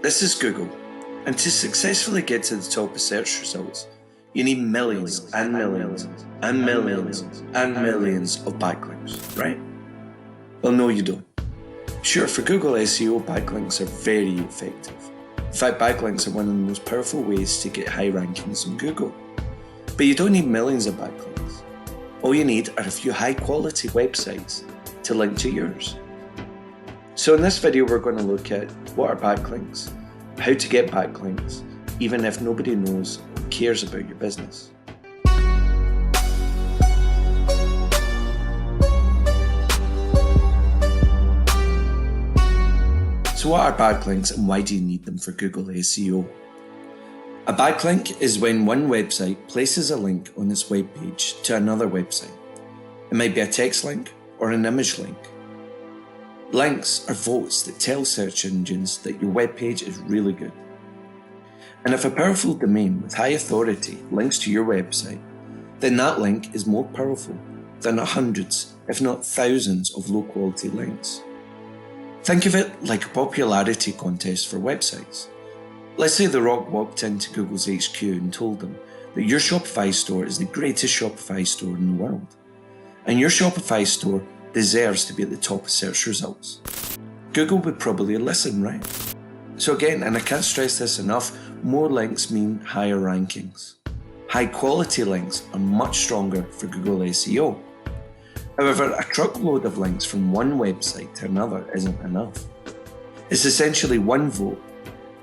This is Google, and to successfully get to the top of search results, you need millions and millions and millions and millions of backlinks, right? Well, no, you don't. Sure, for Google SEO, backlinks are very effective. In fact, backlinks are one of the most powerful ways to get high rankings on Google. But you don't need millions of backlinks. All you need are a few high-quality websites to link to yours. So in this video, we're going to look at what are backlinks, how to get backlinks, even if nobody knows or cares about your business. So what are backlinks and why do you need them for Google SEO? A backlink is when one website places a link on its web page to another website. It might be a text link or an image link. Links are votes that tell search engines that your web page is really good. And if a powerful domain with high authority links to your website, then that link is more powerful than hundreds, if not thousands, of low-quality links. Think of it like a popularity contest for websites. Let's say The Rock walked into Google's HQ and told them that your Shopify store is the greatest Shopify store in the world, and your Shopify store deserves to be at the top of search results. Google would probably listen, right? So again, and I can't stress this enough, more links mean higher rankings. High quality links are much stronger for Google SEO. However, a truckload of links from one website to another isn't enough. It's essentially one vote,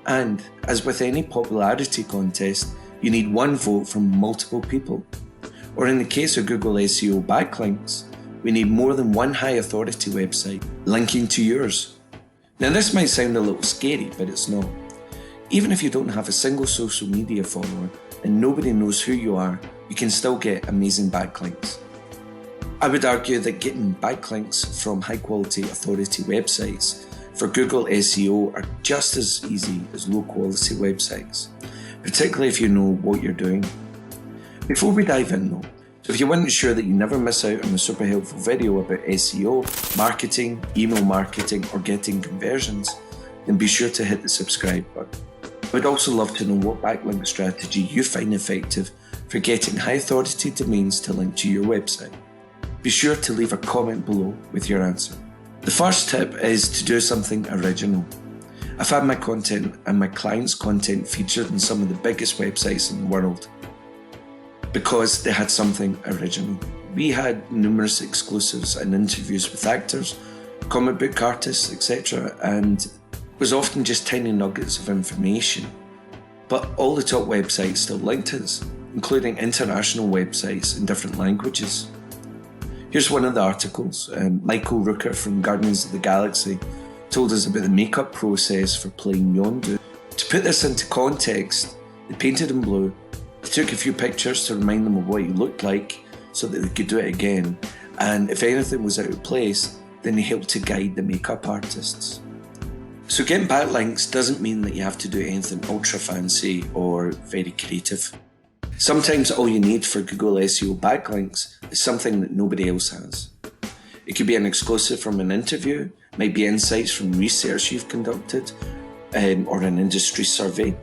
and as with any popularity contest, you need one vote from multiple people. Or in the case of Google SEO backlinks, we need more than one high authority website linking to yours. Now this might sound a little scary, but it's not. Even if you don't have a single social media follower and nobody knows who you are, you can still get amazing backlinks. I would argue that getting backlinks from high quality authority websites for Google SEO are just as easy as low quality websites, particularly if you know what you're doing. Before we dive in though, so if you want to ensure that you never miss out on a super helpful video about SEO, marketing, email marketing, or getting conversions, then be sure to hit the subscribe button. I would also love to know what backlink strategy you find effective for getting high authority domains to link to your website. Be sure to leave a comment below with your answer. The first tip is to do something original. I've had my content and my clients' content featured on some of the biggest websites in the world, because they had something original. We had numerous exclusives and interviews with actors, comic book artists, etc., and it was often just tiny nuggets of information. But all the top websites still linked us, including international websites in different languages. Here's one of the articles. Michael Rooker from Guardians of the Galaxy told us about the makeup process for playing Yondu. To put this into context, they painted in blue. They took a few pictures to remind them of what he looked like so that they could do it again, and if anything was out of place, then they helped to guide the makeup artists. So getting backlinks doesn't mean that you have to do anything ultra fancy or very creative. Sometimes all you need for Google SEO backlinks is something that nobody else has. It could be an exclusive from an interview, might be insights from research you've conducted, or an industry survey,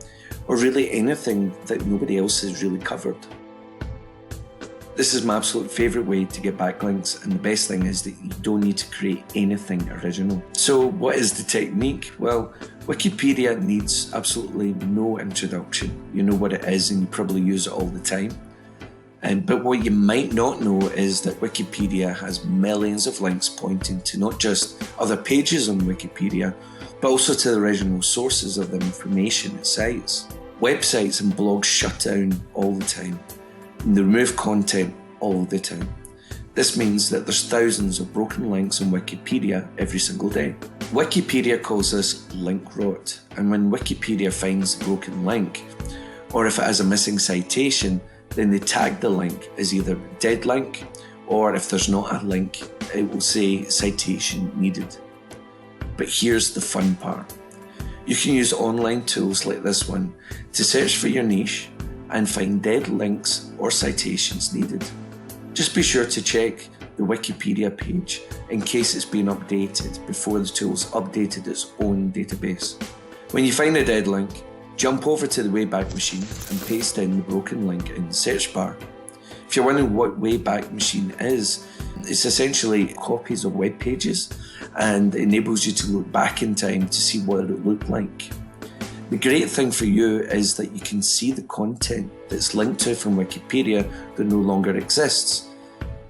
or really anything that nobody else has really covered. This is my absolute favourite way to get backlinks, and the best thing is that you don't need to create anything original. So what is the technique? Well, Wikipedia needs absolutely no introduction. You know what it is and you probably use it all the time. But what you might not know is that Wikipedia has millions of links pointing to not just other pages on Wikipedia, but also to the original sources of the information it cites. Websites and blogs shut down all the time, and they remove content all the time. This means that there's thousands of broken links on Wikipedia every single day. Wikipedia calls this link rot, and when Wikipedia finds a broken link, or if it has a missing citation, then they tag the link as either a dead link, or if there's not a link, it will say citation needed. But here's the fun part. You can use online tools like this one to search for your niche and find dead links or citations needed. Just be sure to check the Wikipedia page in case it's been updated before the tool's updated its own database. When you find a dead link, jump over to the Wayback Machine and paste in the broken link in the search bar. If you're wondering what Wayback Machine is, it's essentially copies of web pages and enables you to look back in time to see what it looked like. The great thing for you is that you can see the content that's linked to from Wikipedia that no longer exists.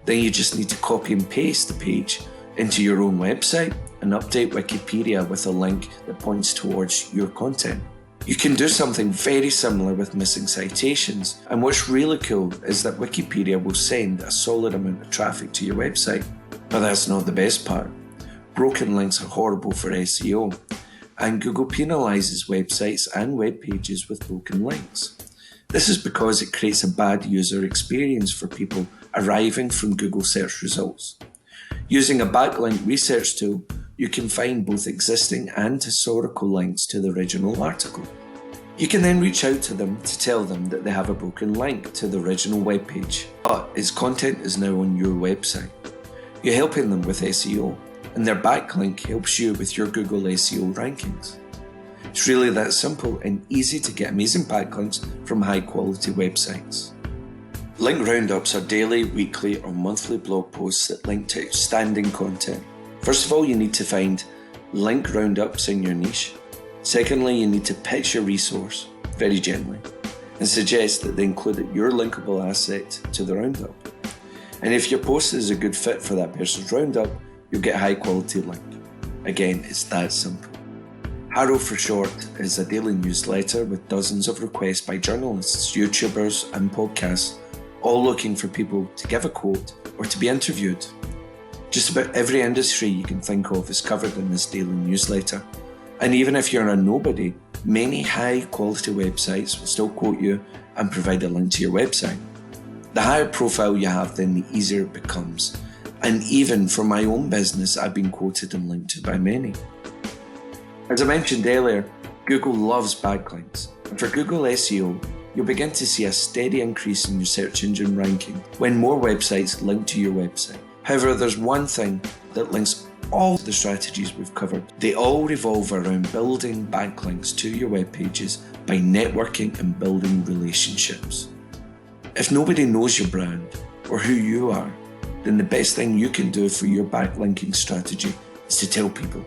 Then you just need to copy and paste the page into your own website and update Wikipedia with a link that points towards your content. You can do something very similar with missing citations, and what's really cool is that Wikipedia will send a solid amount of traffic to your website. But that's not the best part. Broken links are horrible for SEO, and Google penalizes websites and web pages with broken links. This is because it creates a bad user experience for people arriving from Google search results. Using a backlink research tool, you can find both existing and historical links to the original article. You can then reach out to them to tell them that they have a broken link to the original web page, but its content is now on your website. You're helping them with SEO, and their backlink helps you with your Google SEO rankings. It's really that simple and easy to get amazing backlinks from high quality websites. Link roundups are daily, weekly or monthly blog posts that link to outstanding content. First of all, you need to find link roundups in your niche. Secondly, you need to pitch your resource very gently and suggest that they include your linkable asset to the roundup. And if your post is a good fit for that person's roundup, you'll get a high quality link. Again, it's that simple. Harrow for Short is a daily newsletter with dozens of requests by journalists, YouTubers and podcasts, all looking for people to give a quote or to be interviewed. Just about every industry you can think of is covered in this daily newsletter. And even if you're a nobody, many high quality websites will still quote you and provide a link to your website. The higher profile you have, then the easier it becomes. And even for my own business, I've been quoted and linked to by many. As I mentioned earlier, Google loves backlinks. And for Google SEO, you'll begin to see a steady increase in your search engine ranking when more websites link to your website. However, there's one thing that links all the strategies we've covered. They all revolve around building backlinks to your web pages by networking and building relationships. If nobody knows your brand or who you are, then the best thing you can do for your backlinking strategy is to tell people.